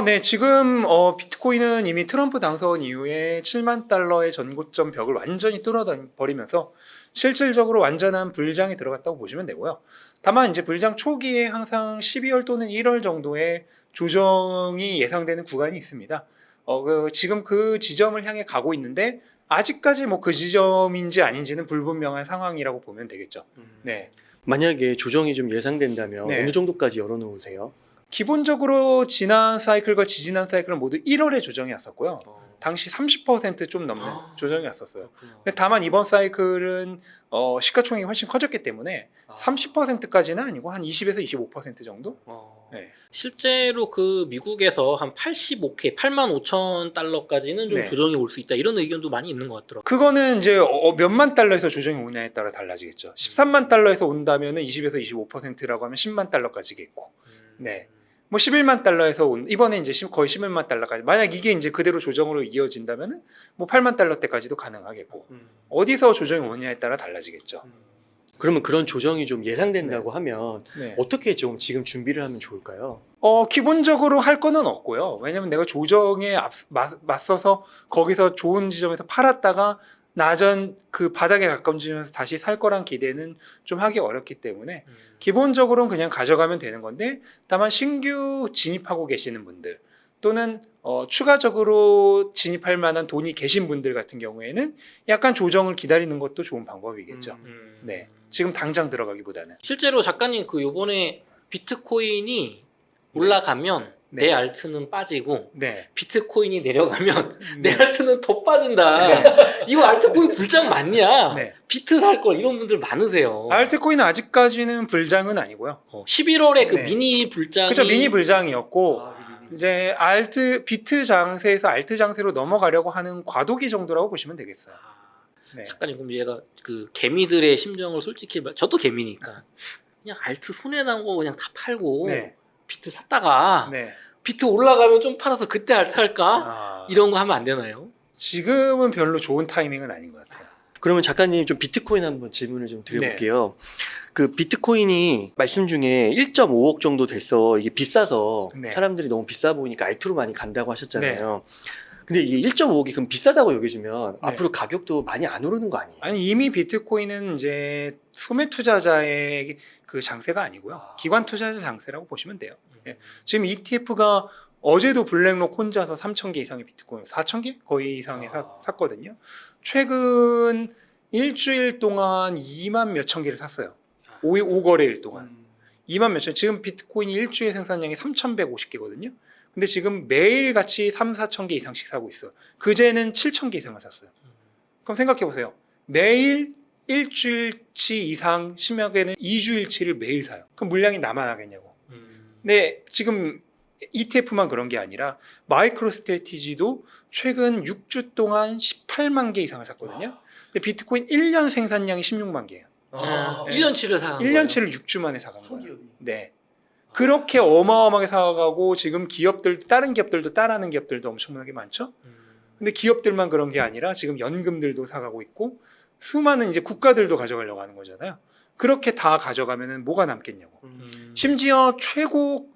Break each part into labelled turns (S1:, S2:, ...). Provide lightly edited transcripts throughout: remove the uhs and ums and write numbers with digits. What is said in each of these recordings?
S1: 네. 지금 비트코인은 이미 트럼프 당선 이후에 7만 달러의 전고점 벽을 완전히 뚫어버리면서 실질적으로 완전한 불장에 들어갔다고 보시면 되고요. 다만 이제 불장 초기에 항상 12월 또는 1월 정도의 조정이 예상되는 구간이 있습니다. 지금 그 지점을 향해 가고 있는데 아직까지 뭐 그 지점인지 아닌지는 불분명한 상황이라고 보면 되겠죠. 네.
S2: 만약에 조정이 좀 예상된다면
S1: 네.
S2: 어느 정도까지 열어놓으세요?
S1: 기본적으로 지난 사이클과 지지난 사이클은 모두 1월에 조정이 왔었고요. 당시 30%좀 넘는 조정이 왔었어요. 근데 다만 이번 사이클은 시가총액이 훨씬 커졌기 때문에 30%까지는 아니고 한 20에서 25% 정도? 네.
S3: 실제로 그 미국에서 한 85K, 8만 5천 달러까지는 좀
S1: 네.
S3: 조정이 올 수 있다 이런 의견도 많이 있는 것 같더라고요.
S1: 그거는 이제 몇만 달러에서 조정이 오냐에 따라 달라지겠죠. 13만 달러에서 온다면은 20에서 25%라고 하면 10만 달러까지겠고. 네. 뭐 11만 달러에서 이번에 이제 거의 11만 달러까지. 만약 이게 이제 그대로 조정으로 이어진다면은 뭐 8만 달러대까지도 가능하겠고. 어디서 조정이 오냐에 따라 달라지겠죠.
S2: 그러면 그런 조정이 좀 예상된다고 하면
S1: 네.
S2: 어떻게 좀 지금 준비를 하면 좋을까요?
S1: 기본적으로 할 거는 없고요. 왜냐면 내가 조정에 맞서서 거기서 좋은 지점에서 팔았다가 나전 그 바닥에 가까운 지점에서 다시 살 거란 기대는 좀 하기 어렵기 때문에 기본적으로는 그냥 가져가면 되는 건데, 다만 신규 진입하고 계시는 분들 또는 추가적으로 진입할 만한 돈이 계신 분들 같은 경우에는 약간 조정을 기다리는 것도 좋은 방법이겠죠. 네. 지금 당장 들어가기보다는.
S3: 실제로 작가님 그 요번에 비트코인이 올라가면
S1: 네.
S3: 내 알트는 빠지고
S1: 네.
S3: 비트코인이 내려가면 내
S1: 네.
S3: 알트는 더 빠진다. 이거 알트코인 불장 맞냐?
S1: 네.
S3: 비트 살 걸 이런 분들 많으세요.
S1: 알트코인은 아직까지는 불장은 아니고요.
S3: 11월에 그
S1: 네.
S3: 미니 불장이
S1: 그렇죠. 미니 불장이었고 이제 비트 장세에서 알트 장세로 넘어가려고 하는 과도기 정도라고 보시면 되겠어요. 네.
S3: 작가님 그럼 얘가 그 개미들의 심정을 솔직히 저도 개미니까 그냥 알트 손해 난 거 그냥 다 팔고
S1: 네.
S3: 비트 샀다가
S1: 네.
S3: 비트 올라가면 좀 팔아서 그때 알트 할까?
S1: 아,
S3: 이런 거 하면 안 되나요?
S1: 지금은 별로 좋은 타이밍은 아닌 것 같아요.
S2: 그러면 작가님 좀 비트코인 한번 질문을 좀 드려볼게요. 그 비트코인이 말씀 중에 1.5억 정도 됐어. 이게 비싸서
S1: 네.
S2: 사람들이 너무 비싸 보이니까 알트로 많이 간다고 하셨잖아요. 근데 이게 1.5억이 그럼 비싸다고 여겨지면
S1: 네.
S2: 앞으로 가격도 많이 안 오르는 거 아니에요?
S1: 아니, 이미 비트코인은 이제 소매 투자자의 그 장세가 아니고요. 기관 투자자 장세라고 보시면 돼요. 예. 지금 ETF가 어제도 블랙록 혼자서 3,000개 이상의 비트코인, 4,000개 거의 이상의 샀거든요. 최근 일주일 동안 2만 몇천 개를 샀어요. 5거래일 동안. 2만 몇천. 지금 비트코인 일주일 생산량이 3,150개거든요. 근데 지금 매일같이 3, 4천 개 이상씩 사고 있어요. 그제는 7천 개 이상을 샀어요. 그럼 생각해 보세요. 매일 일주일치 이상, 심하게는 2주일치를 매일 사요. 그럼 물량이 남아나겠냐고. 근데 지금 ETF만 그런 게 아니라 마이크로 스트래티지도 최근 6주 동안 18만 개 이상을 샀거든요. 근데 비트코인 1년 생산량이 16만 개예요.
S3: 1년치를 사는 거예요?
S1: 1년치를 6주 만에 사간 거예요. 네. 그렇게 어마어마하게 사가고 지금 다른 기업들도 따라하는 기업들도 엄청나게 많죠. 근데 기업들만 그런 게 아니라 지금 연금들도 사가고 있고 수많은 이제 국가들도 가져가려고 하는 거잖아요. 그렇게 다 가져가면은 뭐가 남겠냐고. 심지어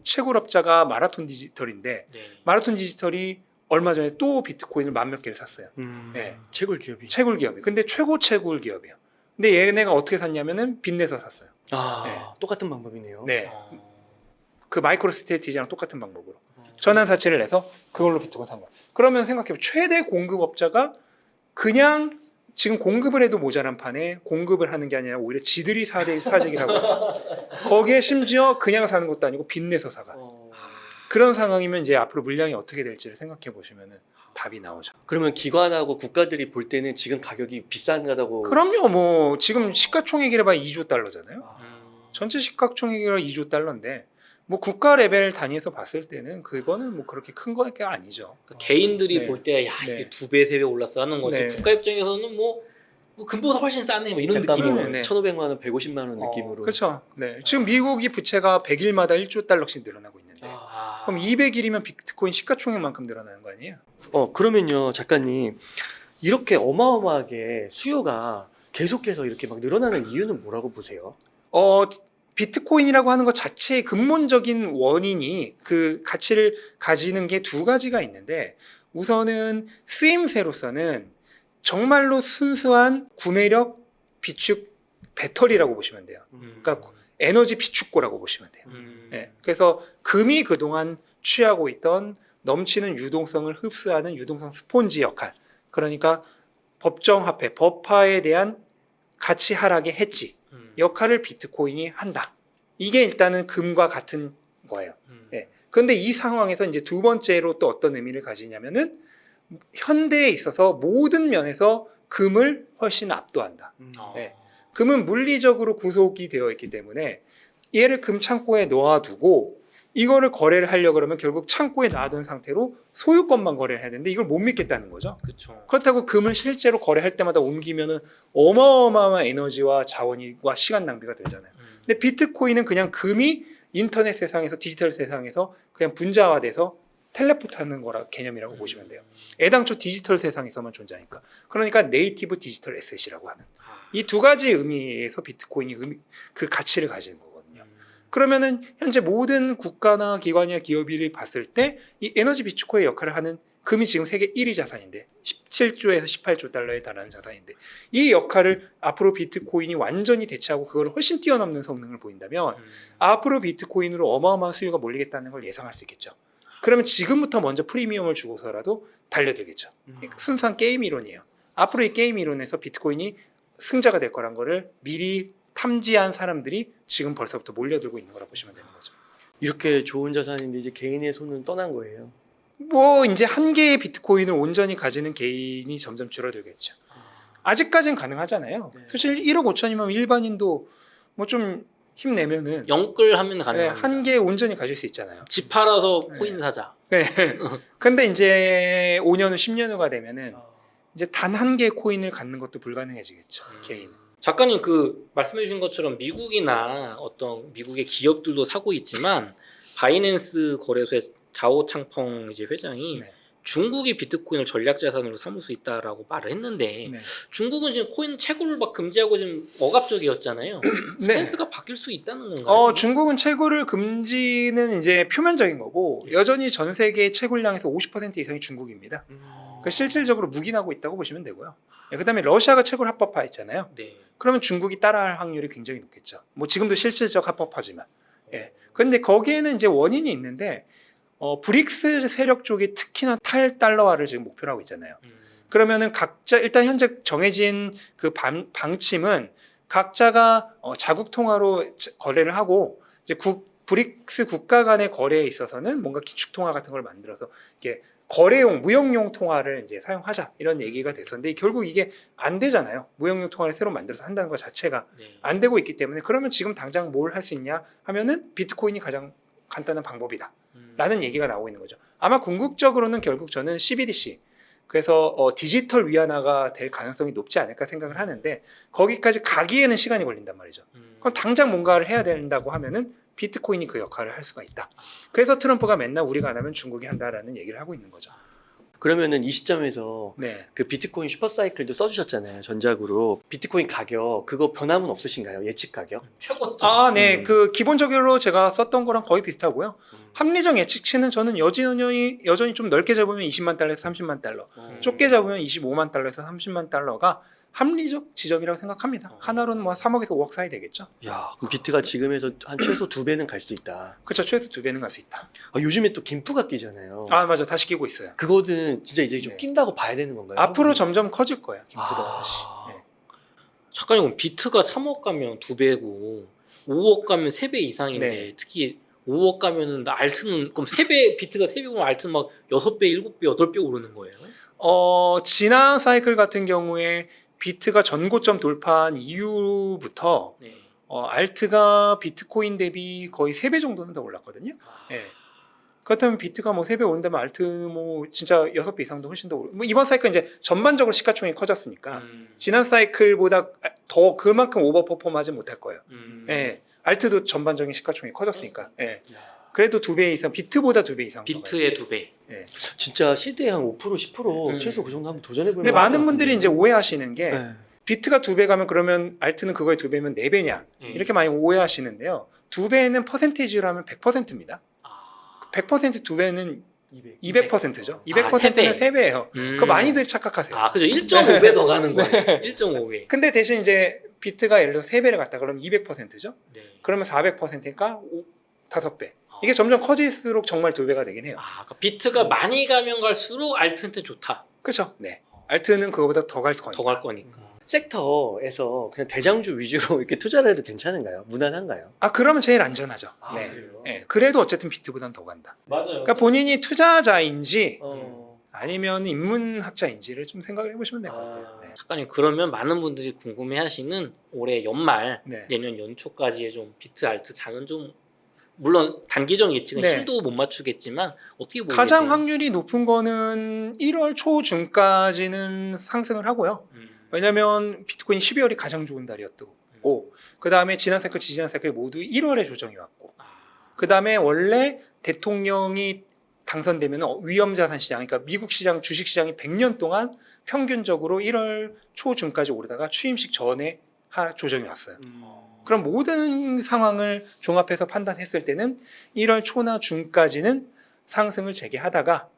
S1: 최고럽자가 마라톤 디지털인데
S3: 네.
S1: 마라톤 디지털이 얼마 전에 또 비트코인을 만 몇 개를 샀어요. 네.
S2: 채굴 기업이.
S1: 채굴 기업이. 근데 채굴 기업이에요. 근데 얘네가 어떻게 샀냐면은 빚내서 샀어요.
S2: 아, 똑같은 방법이네요.
S1: 네. 그 마이크로 스트래티지랑 똑같은 방법으로 전환 사채를 내서 그걸로 비트코인 산 거예요. 그러면 생각해보면 최대 공급업자가 그냥 지금 공급을 해도 모자란 판에 공급을 하는 게 아니라 오히려 지들이 사재기라고 해요. 거기에 심지어 그냥 사는 것도 아니고 빚내서 사가. 그런 상황이면 이제 앞으로 물량이 어떻게 될지를 생각해 보시면은 답이 나오죠.
S2: 그러면 기관하고 국가들이 볼 때는 지금 가격이 비싼가다고.
S1: 그럼요. 뭐 지금 시가총액이라 봐야 2조 달러잖아요. 전체 시가총액이라 2조 달러인데 뭐 국가 레벨 단위에서 봤을 때는 그거는 뭐 그렇게 큰 거가 아니죠.
S3: 그러니까 개인들이
S1: 네.
S3: 볼 때 야
S1: 네.
S3: 이게 2배, 3배 올랐어 하는 거지.
S1: 네.
S3: 국가 입장에서는 뭐 금보다 훨씬 싸네 뭐 이런
S2: 약간
S3: 느낌이에요.
S2: 뭐
S1: 네.
S2: 1,500만 원, 150만 원 느낌으로.
S1: 그렇죠. 네. 지금 미국이 부채가 100일마다 1조 달러씩 늘어나고 있는데 그럼 200일이면 비트코인 시가총액만큼 늘어나는 거 아니에요?
S2: 그러면요, 작가님. 이렇게 어마어마하게 수요가 계속해서 이렇게 막 늘어나는 이유는 뭐라고 보세요?
S1: 비트코인이라고 하는 것 자체의 근본적인 원인이 그 가치를 가지는 게 두 가지가 있는데, 우선은 쓰임새로서는 정말로 순수한 구매력 비축 배터리라고 보시면 돼요. 그러니까 에너지 비축고라고 보시면 돼요. 예, 그래서 금이 그동안 취하고 있던 넘치는 유동성을 흡수하는 유동성 스폰지 역할, 그러니까 법정화폐, 법화에 대한 가치 하락의 해지 역할을 비트코인이 한다. 이게 일단은 금과 같은 거예요. 예. 그런데 이 상황에서 이제 두 번째로 또 어떤 의미를 가지냐면은 현대에 있어서 모든 면에서 금을 훨씬 압도한다. 네. 금은 물리적으로 구속이 되어 있기 때문에 얘를 금 창고에 놓아두고 이거를 거래를 하려고 그러면 결국 창고에 놔둔 상태로 소유권만 거래를 해야 되는데 이걸 못 믿겠다는 거죠.
S3: 그렇죠.
S1: 그렇다고 금을 실제로 거래할 때마다 옮기면은 어마어마한 에너지와 자원과 시간 낭비가 들잖아요. 근데 비트코인은 그냥 금이 인터넷 세상에서, 디지털 세상에서 그냥 분자화돼서 텔레포트하는 거라 개념이라고 보시면 돼요. 애당초 디지털 세상에서만 존재하니까. 그러니까 네이티브 디지털 에셋이라고 하는 이 두 가지 의미에서 비트코인이 그 가치를 가지는 거거든요. 그러면은 현재 모든 국가나 기관이나 기업이 봤을 때 이 에너지 비축고의 역할을 하는 금이 지금 세계 1위 자산인데 17조에서 18조 달러에 달하는 자산인데 이 역할을 앞으로 비트코인이 완전히 대체하고 그걸 훨씬 뛰어넘는 성능을 보인다면 앞으로 비트코인으로 어마어마한 수요가 몰리겠다는 걸 예상할 수 있겠죠. 그러면 지금부터 먼저 프리미엄을 주고서라도 달려들겠죠. 순수한 게임 이론이에요. 앞으로 이 게임 이론에서 비트코인이 승자가 될 거란 거를 미리 탐지한 사람들이 지금 벌써부터 몰려들고 있는 거라 보시면 되는 거죠.
S2: 이렇게 좋은 자산인데 이제 개인의 손은 떠난 거예요.
S1: 뭐 이제 한 개의 비트코인을 온전히 가지는 개인이 점점 줄어들겠죠. 아직까지는 가능하잖아요.
S2: 네.
S1: 사실 1억 5천이면 일반인도 뭐 좀 힘내면은
S3: 영끌하면
S1: 네,
S3: 가능합니다.
S1: 한 개 온전히 가질 수 있잖아요.
S3: 집 팔아서
S1: 네.
S3: 코인 사자.
S1: 네. 근데 이제 5년 후 10년 후가 되면은 이제 단 한 개의 코인을 갖는 것도 불가능해지겠죠. 개인.
S3: 작가님 그 말씀해 주신 것처럼 미국이나 어떤 미국의 기업들도 사고 있지만 바이낸스 거래소의 자오창펑 이제 회장이
S1: 네.
S3: 중국이 비트코인을 전략 자산으로 삼을 수 있다라고 말을 했는데
S1: 네.
S3: 중국은 지금 코인 채굴을 막 금지하고 지금 억압적이었잖아요. 스탠스가 바뀔 수 있다는 건가요?
S1: 중국은 채굴을 금지는 이제 표면적인 거고 여전히 전 세계 채굴량에서 50% 이상이 중국입니다. 그러니까 실질적으로 묵인하고 있다고 보시면 되고요. 그다음에 러시아가 채굴 합법화했잖아요.
S3: 네.
S1: 그러면 중국이 따라할 확률이 굉장히 높겠죠. 뭐 지금도 실질적 합법화지만. 예. 근데 거기에는 이제 원인이 있는데 브릭스 세력 쪽이 특히나 탈달러화를 지금 목표로 하고 있잖아요. 그러면은 각자 일단 현재 정해진 그 방침은 각자가 자국 통화로 거래를 하고 이제 브릭스 국가 간의 거래에 있어서는 뭔가 기축 통화 같은 걸 만들어서 이게 거래용 무역용 통화를 이제 사용하자 이런 얘기가 됐었는데 결국 이게 안 되잖아요. 무역용 통화를 새로 만들어서 한다는 것 자체가
S3: 네.
S1: 안 되고 있기 때문에 그러면 지금 당장 뭘 할 수 있냐 하면은 비트코인이 가장 간단한 방법이다. 라는 얘기가 나오고 있는 거죠. 아마 궁극적으로는 결국 저는 CBDC 그래서 디지털 위안화가 될 가능성이 높지 않을까 생각을 하는데 거기까지 가기에는 시간이 걸린단 말이죠. 그럼 당장 뭔가를 해야 된다고 하면은 비트코인이 그 역할을 할 수가 있다. 그래서 트럼프가 맨날 우리가 안 하면 중국이 한다라는 얘기를 하고 있는 거죠.
S2: 그러면은 이 시점에서
S1: 네.
S2: 그 비트코인 슈퍼사이클도 써주셨잖아요. 전작으로. 비트코인 가격 그거 변함은 없으신가요? 예측 가격?
S3: 최고점.
S1: 네. 그 기본적으로 제가 썼던 거랑 거의 비슷하고요. 합리적 예측치는 저는 여전히 좀 넓게 잡으면 20만 달러에서 30만 달러, 좁게 잡으면 25만 달러에서 30만 달러가 합리적 지점이라고 생각합니다. 하나로는 뭐 3억에서 5억 사이 되겠죠.
S2: 야, 그럼 비트가 지금에서 한 최소 2배는 갈 수 있다.
S1: 그렇죠. 최소 2배는 갈 수 있다.
S2: 요즘에 또 김프가 끼잖아요.
S1: 맞아. 다시 끼고 있어요.
S2: 그거는 진짜 이제 좀
S1: 네.
S2: 낀다고 봐야 되는 건가요?
S1: 앞으로 점점 커질 거예요. 김포도
S2: 아.
S1: 다시. 네.
S3: 작가님 그럼 비트가 3억 가면 2배고 5억 가면 3배 이상인데
S1: 네.
S3: 특히 5억 가면은 알트는 그럼 3배 비트가 3배면 알트는 막 6배, 7배, 8배 오르는 거예요?
S1: 지난 사이클 같은 경우에 비트가 전고점 돌파한 이후부터
S3: 네.
S1: 알트가 비트코인 대비 거의 3배 정도는 더 올랐거든요. 예. 그렇다면 비트가 뭐 3배 오른다면 알트 뭐 진짜 6배 이상도 훨씬 더 뭐 이번 사이클 이제 전반적으로 시가총액이 커졌으니까 지난 사이클보다 더 그만큼 오버 퍼폼하지 못할 거예요. 예. 알트도 전반적인 시가총액이 커졌으니까. 예. 그래도 2배 이상, 비트보다 2배 이상.
S3: 비트의 2배.
S1: 예.
S2: 진짜 시대에 한 5%, 10% 최소 그 정도 한번 도전해볼
S1: 근데
S2: 만한
S1: 많은
S2: 것
S1: 분들이
S2: 같은데요.
S1: 이제 오해하시는 게
S2: 네.
S1: 비트가 2배 가면 그러면 알트는 그거의 2배면 4배냐 이렇게 많이 오해하시는데요. 2배는 퍼센테이지로 하면 100%입니다.
S3: 아,
S1: 100% 2배는
S2: 200.
S1: 200%죠.
S3: 아,
S1: 200%는
S3: 세
S1: 3배예요. 그거 많이들 착각하세요.
S3: 아, 그죠. 1.5배 더 가는 거예요. 1.5배.
S1: 근데 대신 이제 비트가 예를 들어서 3배를 갔다 그러면 200%죠.
S3: 네.
S1: 그러면 400%니까 5배. 이게 점점 커질수록 정말 2배가 되긴 해요.
S3: 아, 그러니까 비트가 많이 가면 갈수록 알트한테 좋다.
S1: 그렇죠. 네. 알트는 그거보다 더 갈 거니까.
S3: 더 갈 거니까.
S2: 섹터에서 그냥 대장주 위주로 이렇게 투자를 해도 괜찮은가요? 무난한가요?
S1: 아, 그러면 제일 안전하죠. 네.
S2: 그래요?
S1: 네. 그래도 어쨌든 비트보다는 더 간다.
S3: 맞아요.
S1: 그러니까 본인이 투자자인지
S2: 어.
S1: 아니면 인문학자인지를 좀 생각을 해보시면 될 것 같아요. 네.
S3: 작가님, 그러면 많은 분들이 궁금해하시는 올해 연말
S1: 네.
S3: 내년 연초까지의 좀 비트 알트 장은 좀 물론 단기적 예측은
S1: 네.
S3: 실도 못 맞추겠지만 어떻게 보세요?
S1: 가장 확률이 높은 거는 1월 초중까지는 상승을 하고요. 왜냐하면 비트코인 12월이 가장 좋은 달이었고 그 다음에 지난 사이클, 지지난 사이클 모두 1월에 조정이 왔고 그 다음에 원래 대통령이 당선되면 위험자산 시장, 그러니까 미국 시장, 주식 시장이 100년 동안 평균적으로 1월 초중까지 오르다가 취임식 전에 조정이 왔어요. 그럼 모든 상황을 종합해서 판단했을 때는 1월 초나 중까지는 상승을 재개하다가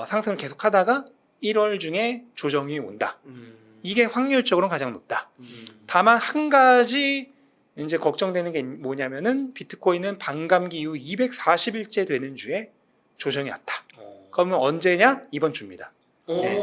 S1: 상승을 계속하다가 1월 중에 조정이 온다. 이게 확률적으로는 가장 높다. 다만 한 가지 이제 걱정되는 게 뭐냐면은 비트코인은 반감기 이후 240일째 되는 주에 조정이 왔다. 그러면 언제냐? 이번 주입니다. 네.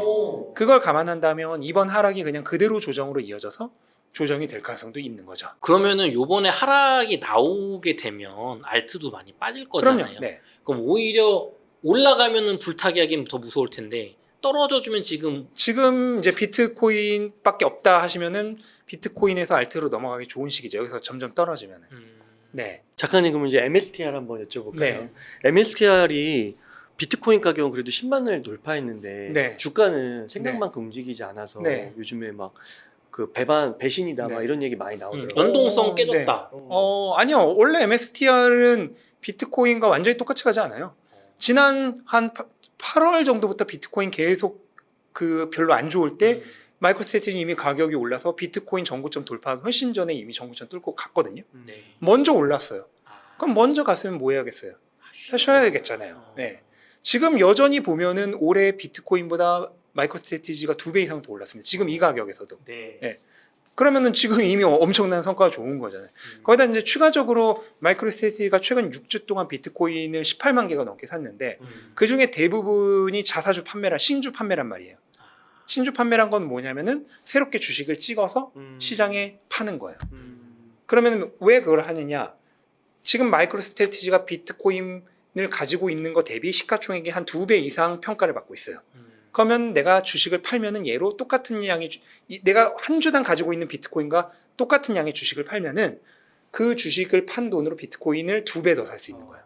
S1: 그걸 감안한다면 이번 하락이 그냥 그대로 조정으로 이어져서 조정이 될 가능성도 있는 거죠.
S3: 그러면은 요번에 하락이 나오게 되면 알트도 많이 빠질 거잖아요.
S1: 그럼요. 네.
S3: 그럼 오히려 올라가면은 불타기 하기는 더 무서울 텐데 떨어져 주면 지금
S1: 이제 비트코인밖에 없다 하시면은 비트코인에서 알트로 넘어가기 좋은 시기죠. 여기서 점점 떨어지면은. 네.
S2: 작가님 그러면 이제 MSTR 한번 여쭤볼까요?
S1: 네.
S2: MSTR이 비트코인 가격은 그래도 10만 원을 돌파했는데
S1: 네.
S2: 주가는 생각만큼 움직이지 않아서
S1: 네.
S2: 요즘에 막 그 배신이다
S1: 네.
S2: 막 이런 얘기 많이 나오더라고요.
S3: 연동성 깨졌다.
S1: 아니요. 원래 MSTR은 비트코인과 완전히 똑같이 가지 않아요. 지난 한 8월 정도부터 비트코인 계속 그 별로 안 좋을 때 마이크로스트래티지 이미 가격이 올라서 비트코인 전고점 돌파하기 훨씬 전에 이미 전고점 뚫고 갔거든요.
S3: 네.
S1: 먼저 올랐어요.
S3: 아,
S1: 그럼 먼저 갔으면 뭐 해야겠어요? 쉬어야겠잖아요. 네. 지금 여전히 보면은 올해 비트코인보다 마이크로스트래티지가 2배 이상 더 올랐습니다. 지금 이 가격에서도.
S3: 네.
S1: 그러면 지금 이미 엄청난 성과가 좋은 거잖아요. 거기다 이제 추가적으로 마이크로스트래티지가 최근 6주 동안 비트코인을 18만 개가 넘게 샀는데 그 중에 대부분이 자사주 판매란 신주 판매란 말이에요. 신주 판매란 건 뭐냐면은 새롭게 주식을 찍어서 시장에 파는 거예요. 그러면 왜 그걸 하느냐? 지금 마이크로스트래티지가 비트코인을 가지고 있는 것 대비 시가총액이 한 2배 이상 평가를 받고 있어요. 그러면 내가 주식을 팔면은 얘로 똑같은 양의 내가 한 주당 가지고 있는 비트코인과 똑같은 양의 주식을 팔면은 그 주식을 판 돈으로 비트코인을 2배 더 살 수 있는 거예요.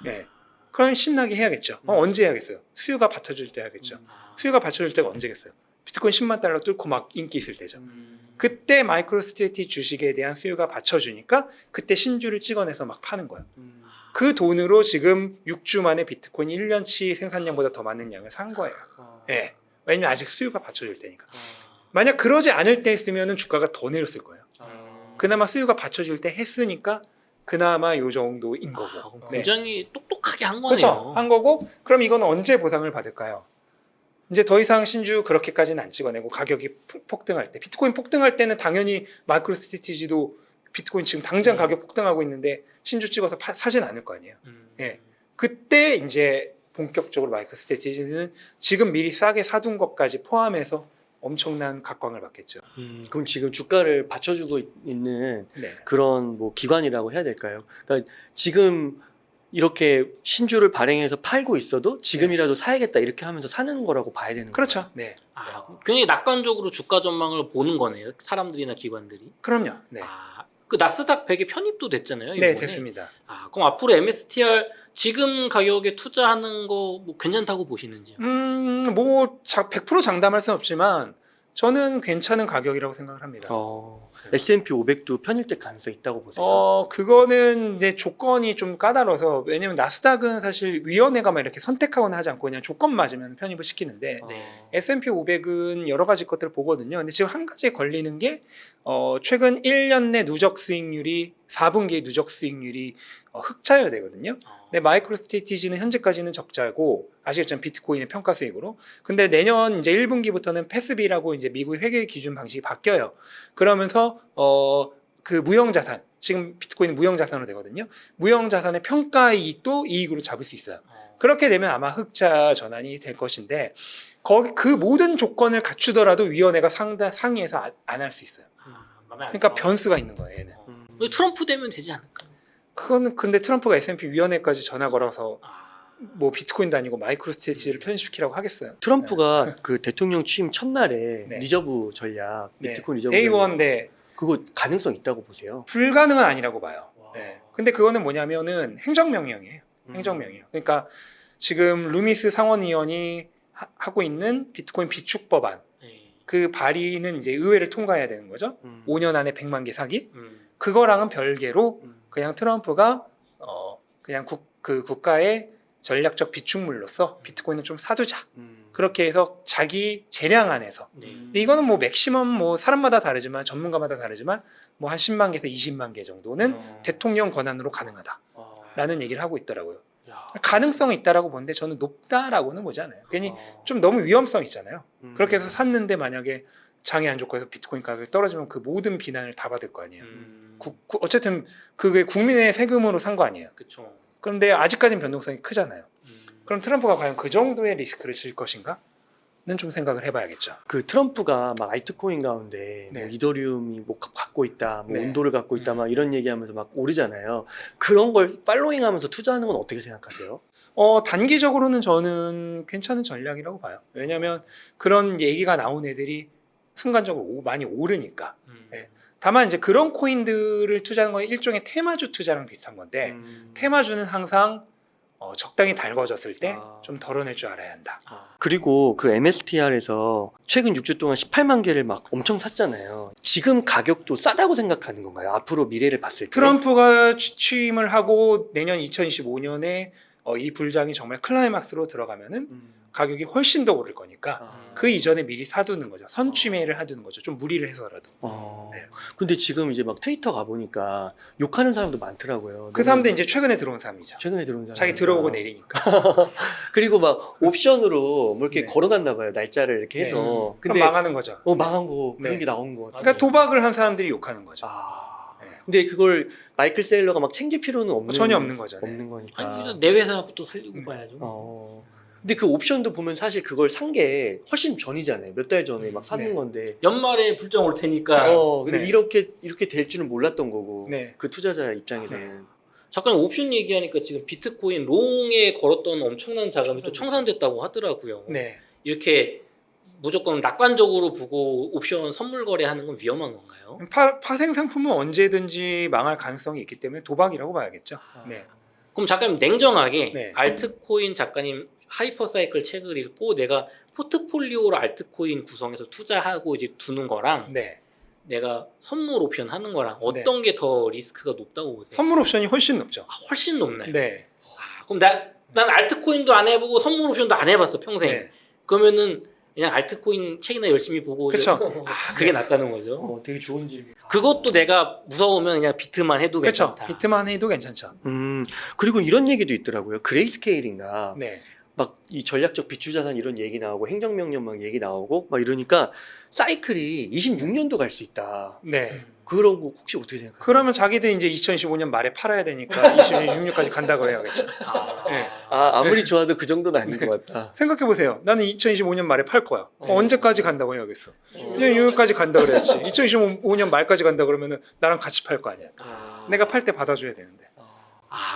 S1: 네. 그럼 신나게 해야겠죠. 언제 해야겠어요? 수요가 받쳐줄 때 해야겠죠. 수요가 받쳐줄 때가 언제겠어요? 비트코인 10만 달러 뚫고 막 인기 있을 때죠. 그때 마이크로스트래티지 주식에 대한 수요가 받쳐주니까 그때 신주를 찍어내서 막 파는 거예요. 그 돈으로 지금 6주 만에 비트코인 1년치 생산량보다 더 많은 양을 산 거예요. 네. 왜냐면 아직 수요가 받쳐줄 때니까. 만약 그러지 않을 때 했으면 주가가 더 내렸을 거예요. 그나마 수요가 받쳐줄 때 했으니까 그나마 요 정도인 거고.
S3: 그럼
S1: 네.
S3: 굉장히 똑똑하게 한 거네요.
S1: 그렇죠. 한 거고 그럼 이건 언제 보상을 받을까요? 이제 더 이상 신주 그렇게까지는 안 찍어내고 가격이 폭등할 때 비트코인 폭등할 때는 당연히 마이크로스트래티지도 비트코인 지금 당장 가격 폭등하고 있는데 신주 찍어서 사진 않을 거 아니에요. 예. 그때 이제 본격적으로 마이크로스트래티지는 지금 미리 싸게 사둔 것까지 포함해서 엄청난 각광을 받겠죠.
S2: 그럼 지금 주가를 받쳐주고 있는
S1: 네.
S2: 그런 뭐 기관이라고 해야 될까요? 그러니까 지금 이렇게 신주를 발행해서 팔고 있어도 지금이라도 사야겠다 이렇게 하면서 사는 거라고 봐야 되는 거예요.
S1: 그렇죠. 네.
S3: 굉장히 낙관적으로 주가 전망을 보는 거네요. 사람들이나 기관들이.
S1: 그럼요. 네.
S3: 그 나스닥 100에 편입도 됐잖아요. 이번에.
S1: 네, 됐습니다.
S3: 그럼 앞으로 MSTR 지금 가격에 투자하는 거 뭐 괜찮다고 보시는지요?
S1: 뭐 100% 장담할 수는 없지만 저는 괜찮은 가격이라고 생각을 합니다.
S2: S&P 500도 편입될 가능성이 있다고 보세요?
S1: 그거는 이제 조건이 좀 까다로워서 왜냐면 나스닥은 사실 위원회가 막 이렇게 선택하거나 하지 않고 그냥 조건 맞으면 편입을 시키는데
S3: 네.
S1: S&P 500은 여러 가지 것들을 보거든요. 근데 지금 한 가지에 걸리는 게 최근 1년 내 누적 수익률이 4분기의 누적 수익률이 흑자여야 되거든요. 근데 마이크로 스트래티지는 현재까지는 적자고 아시겠지만 비트코인의 평가 수익으로. 근데 내년 이제 1분기부터는 패스비라고 이제 미국의 회계 기준 방식이 바뀌어요. 그러면서 그 무형 자산 지금 비트코인은 무형 자산으로 되거든요. 무형 자산의 평가 이익도 이익으로 잡을 수 있어요. 그렇게 되면 아마 흑자 전환이 될 것인데 거기 그 모든 조건을 갖추더라도 위원회가 상의해서 안 할 수 있어요. 그러니까 변수가 있는 거예요. 얘는.
S3: 트럼프 되면 되지 않을까?
S1: 그거는 근데 트럼프가 S&P 위원회까지 전화 걸어서 뭐 비트코인도 아니고 마이크로 스트래티지를 편입시키라고 하겠어요.
S2: 트럼프가 그 대통령 취임 첫날에
S1: 네.
S2: 리저브 전략,
S1: 네.
S2: 비트코인 리저브
S1: 데이원
S2: 전략
S1: 네.
S2: 그거 가능성 있다고 보세요?
S1: 불가능은 아니라고 봐요.
S2: 와.
S1: 네. 근데 그거는 뭐냐면은 행정명령이에요. 행정명령. 그러니까 지금 루미스 상원의원이 하고 있는 비트코인 비축 법안
S3: 네.
S1: 그 발의는 이제 의회를 통과해야 되는 거죠. 5년 안에 100만 개 사기.
S3: 음.
S1: 그거랑은 별개로 그냥 트럼프가 그냥 그 국가의 전략적 비축물로서 비트코인을 좀 사두자. 그렇게 해서 자기 재량 안에서.
S3: 네.
S1: 근데 이거는 뭐 맥시멈 뭐 사람마다 다르지만 전문가마다 다르지만 뭐 한 10만 개에서 20만 개 정도는 대통령 권한으로 가능하다라는 얘기를 하고 있더라고요. 가능성이 있다라고 보는데 저는 높다라고는 보지 않아요. 괜히 좀 너무 위험성 있잖아요. 그렇게 해서 샀는데 만약에 장이 안 좋고 해서 비트코인 가격이 떨어지면 그 모든 비난을 다 받을 거 아니에요. 어쨌든 그게 국민의 세금으로 산 거 아니에요.
S3: 그렇죠.
S1: 그런데 아직까지는 변동성이 크잖아요. 그럼 트럼프가 과연 그 정도의 리스크를 질 것인가? 는 좀 생각을 해봐야겠죠.
S2: 그 트럼프가 막 알트코인 가운데
S1: 네.
S2: 뭐 이더리움이 뭐 갖고 있다, 뭐
S1: 네.
S2: 온도를 갖고 있다, 막 이런 얘기하면서 막 오르잖아요. 그런 걸 팔로잉하면서 투자하는 건 어떻게 생각하세요?
S1: 단기적으로는 저는 괜찮은 전략이라고 봐요. 왜냐하면 그런 얘기가 나온 애들이 순간적으로 많이 오르니까. 네. 다만 이제 그런 코인들을 투자하는 건 일종의 테마주 투자랑 비슷한 건데 테마주는 항상 적당히 달궈졌을 때 좀 덜어낼 줄 알아야 한다.
S2: 그리고 그 MSTR에서 최근 6주 동안 18만 개를 막 엄청 샀잖아요. 지금 가격도 싸다고 생각하는 건가요? 앞으로 미래를 봤을 때?
S1: 트럼프가 취임을 하고 내년 2025년에 이 불장이 정말 클라이막스로 들어가면은 가격이 훨씬 더 오를 거니까 그 이전에 미리 사두는 거죠. 선취매를 하두는 거죠. 좀 무리를 해서라도. 네.
S2: 근데 지금 이제 막 트위터 가보니까 욕하는 사람도 많더라고요.
S1: 그 사람들 이제 최근에 들어온 사람이죠.
S2: 최근에 들어온 사람.
S1: 자기 들어오고 내리니까.
S2: 그리고 막 옵션으로 뭐 이렇게
S1: 네.
S2: 걸어놨나 봐요. 날짜를 이렇게
S1: 네.
S2: 해서.
S1: 그럼 망하는 거죠.
S2: 망한 거 그런
S1: 네.
S2: 게 나온 거 같아요.
S1: 그러니까 도박을 한 사람들이 욕하는 거죠. 네.
S2: 근데 그걸 마이클 세일러가 막 챙길 필요는 없는
S1: 전혀 없는 거죠. 네.
S2: 없는 거니까.
S3: 아니 그냥 내 회사부터 살리고 봐야죠.
S2: 근데 그 옵션도 보면 사실 그걸 산 게 훨씬 전이잖아요. 몇 달 전에 막 샀는
S1: 네.
S2: 건데.
S3: 연말에 불장 올 테니까.
S2: 근데
S1: 네.
S2: 이렇게 될 줄은 몰랐던 거고.
S1: 네.
S2: 그 투자자 입장에서는.
S3: 잠깐 옵션 얘기하니까 지금 비트코인 롱에 걸었던 엄청난 자금이 또 청산됐다고 하더라고요.
S1: 네.
S3: 이렇게 무조건 낙관적으로 보고 옵션 선물 거래하는 건 위험한 건가요?
S1: 파생 상품은 언제든지 망할 가능성이 있기 때문에 도박이라고 봐야겠죠. 네.
S3: 그럼 작가님 냉정하게
S1: 네.
S3: 알트코인 작가님 하이퍼사이클 책을 읽고 내가 포트폴리오로 알트코인 구성해서 투자하고 이제 두는 거랑
S1: 네.
S3: 내가 선물 옵션 하는 거랑 어떤 게 더 리스크가 높다고 보세요?
S1: 선물 옵션이 훨씬 높죠.
S3: 훨씬 높나요?
S1: 네.
S3: 그럼 난 알트코인도 안 해보고 선물 옵션도 안 해봤어 평생.
S1: 네.
S3: 그러면은 그냥 알트코인 책이나 열심히 보고
S1: 그쵸.
S3: 그게 낫다는 거죠.
S2: 되게 좋은 질문.
S3: 그것도 내가 무서우면 그냥 비트만 해도
S1: 그렇죠.
S3: 괜찮다.
S1: 비트만 해도 괜찮죠.
S2: 그리고 이런 얘기도 있더라고요. 그레이스케일인가.
S1: 네.
S2: 막 이 전략적 비추자산 이런 얘기 나오고 행정명령 막 얘기 나오고 막 이러니까 사이클이 26년도 갈 수 있다.
S1: 네.
S2: 그런 거 혹시 어떻게 생각하세요?
S1: 그러면 자기들 이제 2025년 말에 팔아야 되니까 26년까지 간다 그래야겠죠. 네.
S2: 아무리 좋아도 그 정도는 아닌 것 같다.
S1: 생각해 보세요. 나는 2025년 말에 팔 거야. 언제까지 간다고 해야겠어? 26년까지 간다 그래야지. 2025년 말까지 간다 그러면은 나랑 같이 팔 거 아니야. 내가 팔 때 받아줘야 되는데.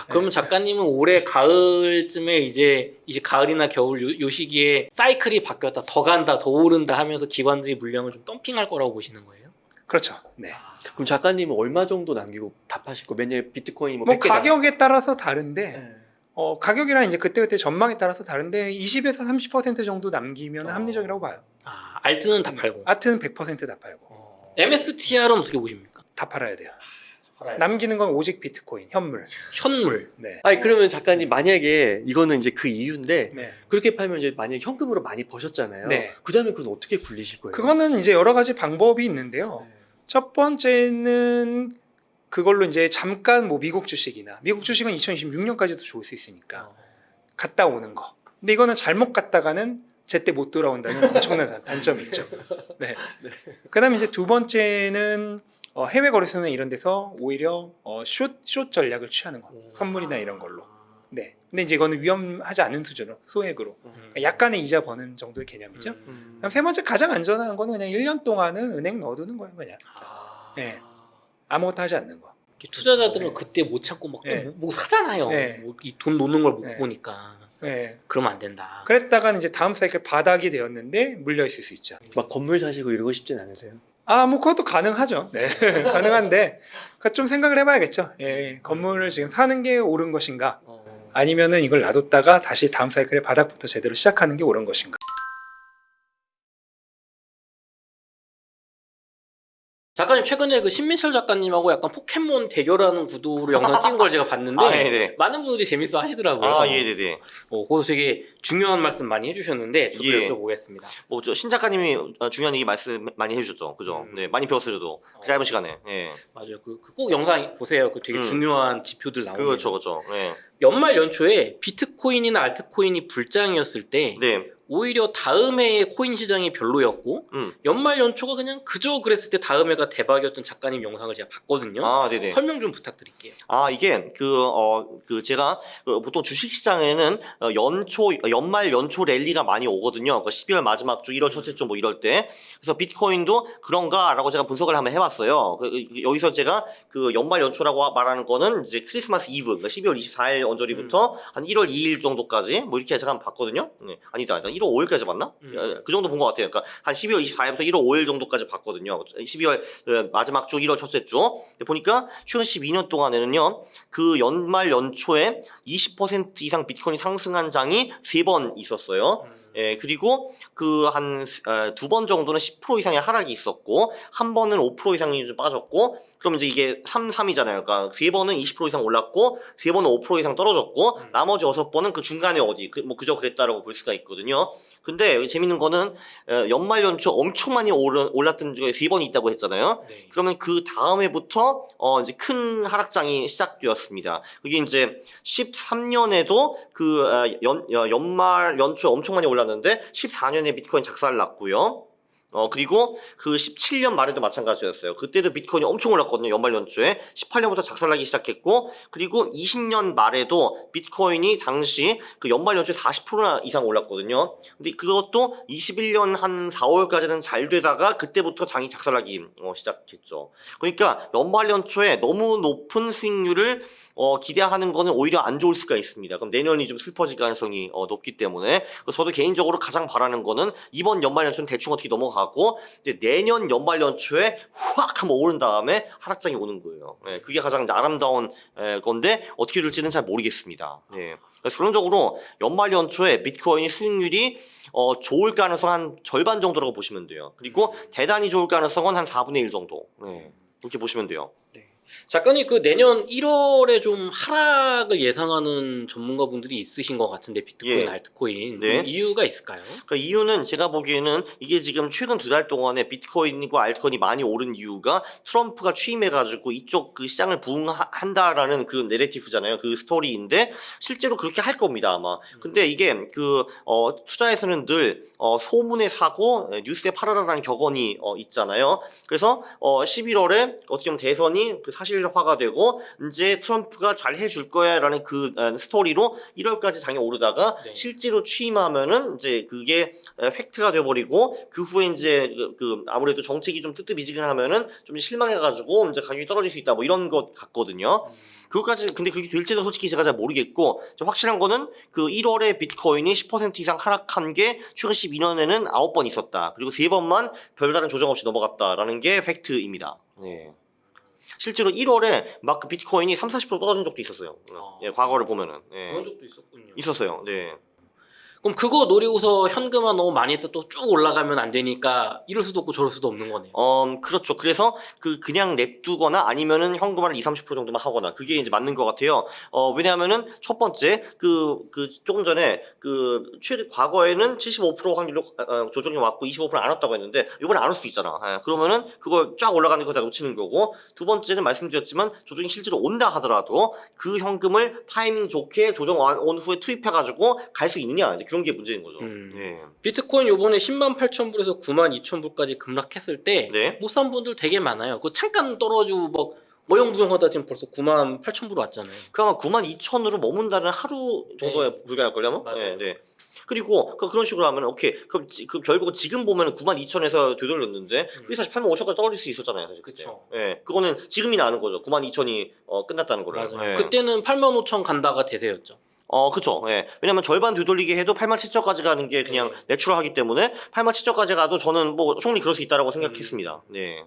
S3: 그러면 작가님은 올해 가을쯤에 이제 가을이나 겨울 요 시기에 사이클이 바뀌었다, 더 간다, 더 오른다 하면서 기관들이 물량을 좀 덤핑할 거라고 보시는 거예요?
S1: 그렇죠. 네.
S2: 그럼 작가님은 얼마 정도 남기고 답하실 거? 매년 비트코인이 뭐
S1: 뭐
S2: 100개
S1: 가격에 따라서 다른데
S2: 네.
S1: 가격이랑 이제 그때그때 전망에 따라서 다른데 20에서 30% 정도 남기면 합리적이라고 봐요.
S3: 알트는 다 팔고.
S1: 아트는 100%다 팔고
S3: MSTR은 어떻게 보십니까?
S1: 다 팔아야 돼요.
S3: 팔아요.
S1: 남기는 건 오직 비트코인, 현물.
S3: 현물.
S1: 네.
S2: 아니 그러면 작가님 만약에 이거는 이제 그 이유인데
S1: 네.
S2: 그렇게 팔면 이제 만약에 현금으로 많이 버셨잖아요.
S1: 네.
S2: 그다음에 그건 어떻게 굴리실 거예요?
S1: 그거는 이제 여러 가지 방법이 있는데요.
S2: 네.
S1: 첫 번째는 그걸로 이제 잠깐 뭐 미국 주식이나 미국 주식은 2026년까지도 좋을 수 있으니까 갔다 오는 거. 근데 이거는 잘못 갔다가는 제때 못 돌아온다는 엄청난 단점이 있죠. 네. 그다음에 이제 두 번째는 해외 거래소나 이런 데서 오히려 숏 전략을 취하는 거. 선물이나 이런 걸로. 네. 근데 이제 이거는 위험하지 않은 수준으로 소액으로 그러니까 약간의 이자 버는 정도의 개념이죠. 그다음 세 번째 가장 안전한 거는 그냥 1년 동안은 은행 넣어두는 거예요, 그냥. 네. 아무것도 하지 않는 거.
S3: 투자자들은
S1: 네.
S3: 그때 못 참고 막
S1: 네.
S3: 뭐 사잖아요.
S1: 네.
S3: 뭐 이 돈 놓는 걸 못
S1: 네.
S3: 보니까.
S1: 네.
S3: 그러면 안 된다.
S1: 그랬다가는 이제 다음 사이클 바닥이 되었는데 물려 있을 수 있죠.
S2: 막 건물 사시고 이러고 싶진 않으세요?
S1: 뭐 그것도 가능하죠. 네. 가능한데 좀 생각을 해봐야겠죠. 예, 건물을 지금 사는 게 옳은 것인가? 아니면은 이걸 놔뒀다가 다시 다음 사이클의 바닥부터 제대로 시작하는 게 옳은 것인가?
S3: 작가님 최근에 그 신민철 작가님하고 약간 포켓몬 대결하는 구도로 영상 찍은 걸 제가 봤는데
S4: 네네.
S3: 많은 분들이 재밌어 하시더라고요.
S4: 네네네.
S3: 거기서 되게 중요한 말씀 많이 해주셨는데 저도
S4: 예.
S3: 여쭤보겠습니다.
S4: 뭐 저 신 작가님이 중요한 얘기 말씀 많이 해주셨죠, 그죠? 네, 많이 배웠어요, 저도 그 짧은 시간에. 예.
S3: 맞아요. 꼭 영상 보세요. 그 되게
S4: 음.
S3: 중요한 지표들 나오는.
S4: 그렇죠, 그렇죠. 네.
S3: 연말 연초에 비트코인이나 알트코인이 불장이었을 때
S4: 네.
S3: 오히려 다음 해의 코인 시장이 별로였고 연말 연초가 그냥 그저 그랬을 때 다음 해가 대박이었던 작가님 영상을 제가 봤거든요.
S4: 네네.
S3: 설명 좀 부탁드릴게요.
S4: 이게 제가 보통 주식시장에는 연말 연초 랠리가 많이 오거든요. 12월 마지막 주, 1월 첫째 주 뭐 이럴 때. 그래서 비트코인도 그런가라고 제가 분석을 한번 해봤어요. 여기서 제가 그 연말 연초라고 말하는 거는 이제 크리스마스 이브, 그러니까 12월 24일 언저리부터 한 1월 2일 정도까지 뭐 이렇게 제가 한번 봤거든요. 네. 아니다. 1월 5일까지 봤나? 그 정도 본 것 같아요. 그러니까 한 12월 24일부터 1월 5일 정도까지 봤거든요. 12월 마지막 주, 1월 첫째 주. 보니까 최근 12년 동안에는요, 그 연말 연초에 20% 이상 비트코인이 상승한 장이 3번 있었어요. 예, 그리고 그 한 2번 정도는 10% 이상의 하락이 있었고, 한 번은 5% 이상이 좀 빠졌고, 그럼 이제 이게 3, 3이잖아요. 그러니까 3번은 20% 이상 올랐고, 3번은 5% 이상 떨어졌고, 나머지 6번은 그 중간에 어디, 그저 그랬다라고 볼 수가 있거든요. 근데 여기 재밌는 거는 연말 연초 엄청 많이 올랐던 적이 3번이 있다고 했잖아요.
S3: 네.
S4: 그러면 그 다음 해부터 이제 큰 하락장이 시작되었습니다. 그게 이제 13년에도 그 연말 연초에 엄청 많이 올랐는데 14년에 비트코인 작살을 났고요. 그리고 그 17년 말에도 마찬가지였어요. 그때도 비트코인이 엄청 올랐거든요. 연말 연초에. 18년부터 작살나기 시작했고, 그리고 20년 말에도 비트코인이 당시 그 연말 연초에 40%나 이상 올랐거든요. 근데 그것도 21년 한 4월까지는 잘 되다가 그때부터 장이 작살나기 시작했죠. 그러니까 연말 연초에 너무 높은 수익률을 기대하는 거는 오히려 안 좋을 수가 있습니다. 그럼 내년이 좀 슬퍼질 가능성이 높기 때문에. 그래서 저도 개인적으로 가장 바라는 거는 이번 연말 연초는 대충 어떻게 넘어가고 이제 내년 연말 연초에 확 한번 오른 다음에 하락장이 오는 거예요. 네, 그게 가장 이제 아름다운 건데 어떻게 될지는 잘 모르겠습니다. 네. 그래서 결론적으로 연말 연초에 비트코인이 수익률이 좋을 가능성 한 절반 정도라고 보시면 돼요. 그리고 대단히 좋을 가능성은 한 4분의 1 정도. 네. 이렇게 보시면 돼요.
S3: 작가님 그 내년 1월에 좀 하락을 예상하는 전문가분들이 있으신 것 같은데 비트코인,
S4: 예.
S3: 알트코인
S4: 네.
S3: 좀 이유가 있을까요?
S4: 그 이유는 제가 보기에는 이게 지금 최근 2달 동안에 비트코인과 알트코인이 많이 오른 이유가 트럼프가 취임해가지고 이쪽 그 시장을 부흥한다라는 그 내러티브잖아요. 그 스토리인데 실제로 그렇게 할 겁니다 아마. 근데 이게 그 투자에서는 늘 소문에 사고 뉴스에 팔아라라는 격언이 있잖아요. 그래서 11월에 어떻게 보면 대선이 그 사실화가 되고 이제 트럼프가 잘 해줄 거야라는 그 스토리로 1월까지 장이 오르다가
S3: 네.
S4: 실제로 취임하면은 이제 그게 팩트가 돼버리고 그 후에 이제 그 아무래도 정책이 좀 뜨뜻미지근하면은 좀 실망해가지고 이제 가격이 떨어질 수 있다 뭐 이런 것 같거든요. 그것까지 근데 그렇게 될지는 솔직히 제가 잘 모르겠고 확실한 거는 그 1월에 비트코인이 10% 이상 하락한 게 최근 12년에는 9번 있었다. 그리고 3번만 별다른 조정 없이 넘어갔다라는 게 팩트입니다. 네. 실제로 1월에 막 그 비트코인이 30-40% 떨어진 적도 있었어요. 예, 과거를 보면은. 예.
S3: 그런 적도 있었군요.
S4: 있었어요. 네.
S3: 그럼 그거 노리고서 현금화 너무 많이 했다 또 쭉 올라가면 안 되니까 이럴 수도 없고 저럴 수도 없는 거네요.
S4: 그렇죠. 그래서 그냥 냅두거나 아니면은 현금화를 20-30% 정도만 하거나 그게 이제 맞는 것 같아요. 왜냐하면은 첫 번째 조금 전에 과거에는 75% 확률로 조정이 왔고 25%안 왔다고 했는데 이번에 안 올 수도 있잖아. 예, 그러면은 그걸 쫙 올라가는 거 다 놓치는 거고 두 번째는 말씀드렸지만 조정이 실제로 온다 하더라도 그 현금을 타이밍 좋게 조정 온 후에 투입해가지고 갈 수 있느냐 이제 그런 게 문제인 거죠. 예.
S3: 비트코인 요번에 108,000불에서 92,000불까지 급락했을 때
S4: 네.
S3: 못 산 분들 되게 많아요. 그 잠깐 떨어지고 막 어영부영하다 지금 벌써 98,000불 왔잖아요.
S4: 그 아마 92,000으로 머문다는 하루 정도에 불과할걸요 아마?
S3: 맞아요.
S4: 네, 네. 그리고 그런 식으로 하면 오케이 그럼 결국은 지금 보면 92,000에서 되돌렸는데 그게 사실 85,000까지 떨어질 수 있었잖아요 사실 그때.
S3: 그쵸.
S4: 예, 그거는 지금이나 아는 거죠. 92,000이 끝났다는 거를.
S3: 맞아요.
S4: 예.
S3: 그때는 85,000 간다가 대세였죠.
S4: 그쵸. 예. 왜냐면 절반 되돌리게 해도 87,000까지 가는 게 그냥 내추럴하기 때문에 87,000까지 가도 저는 뭐 충분히 그럴 수 있다라고 생각했습니다. 네.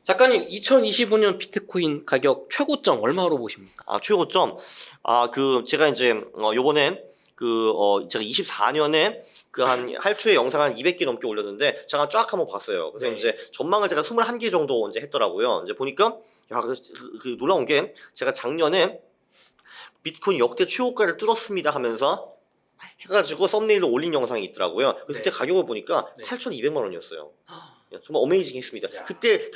S3: 작가님 2025년 비트코인 가격 최고점 얼마로 보십니까?
S4: 최고점. 제가 이제 요번에 제가 24년에 한 할투의 영상을 한 200개 넘게 올렸는데 제가 쫙 한번 봤어요. 그래서
S3: 네.
S4: 이제 전망을 제가 21개 정도 이제 했더라고요. 이제 보니까 놀라운 게 제가 작년에 비트코인 역대 최고가를 뚫었습니다 하면서 해가지고 썸네일로 올린 영상이 있더라고요. 그래서 그때 가격을 보니까
S3: 네.
S4: 8,200만 원이었어요. 정말 어메이징했습니다.
S3: 야.
S4: 그때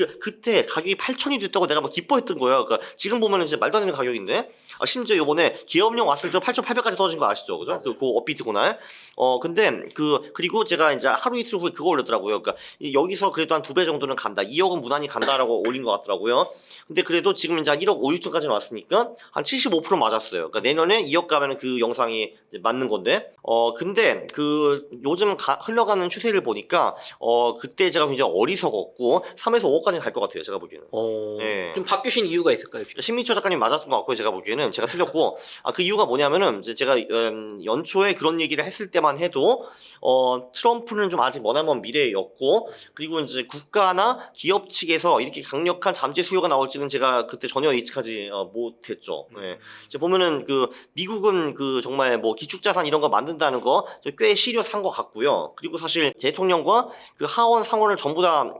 S4: 가격이 8,000이 됐다고 내가 막 기뻐했던 거예요. 그러니까 지금 보면은 이제 말도 안 되는 가격인데 심지어 이번에 기업용 왔을 때 8,800까지 떨어진 거 아시죠, 그죠? 그 업비트 고날. 근데 그리고 제가 이제 하루 이틀 후에 그거 올렸더라고요. 그러니까 여기서 그래도 한 2배 정도는 간다. 2억은 무난히 간다라고 올린 것 같더라고요. 근데 그래도 지금 이제 한 1억 5, 6천까지 왔으니까 한 75% 맞았어요. 그러니까 내년에 2억 가면은 그 영상이 이제 맞는 건데. 근데 요즘 흘러가는 추세를 보니까 그때 제가 굉장히 어리석었고 3에서 5억까지 갈 것 같아요. 제가 보기에는. 네.
S3: 좀 바뀌신 이유가 있을까요?
S4: 신민초 작가님 맞았던 것 같고요. 제가 보기에는 제가 틀렸고 그 이유가 뭐냐면은 이제 제가 연초에 그런 얘기를 했을 때만 해도 트럼프는 좀 아직 머나먼 미래였고 그리고 이제 국가나 기업 측에서 이렇게 강력한 잠재 수요가 나올지는 제가 그때 전혀 예측하지 못했죠. 네. 이제 보면은 미국은 정말 뭐 기축자산 이런 거 만든다는 거 꽤 시리어스한 것 같고요. 그리고 사실 대통령과 하원 상원을 전부 다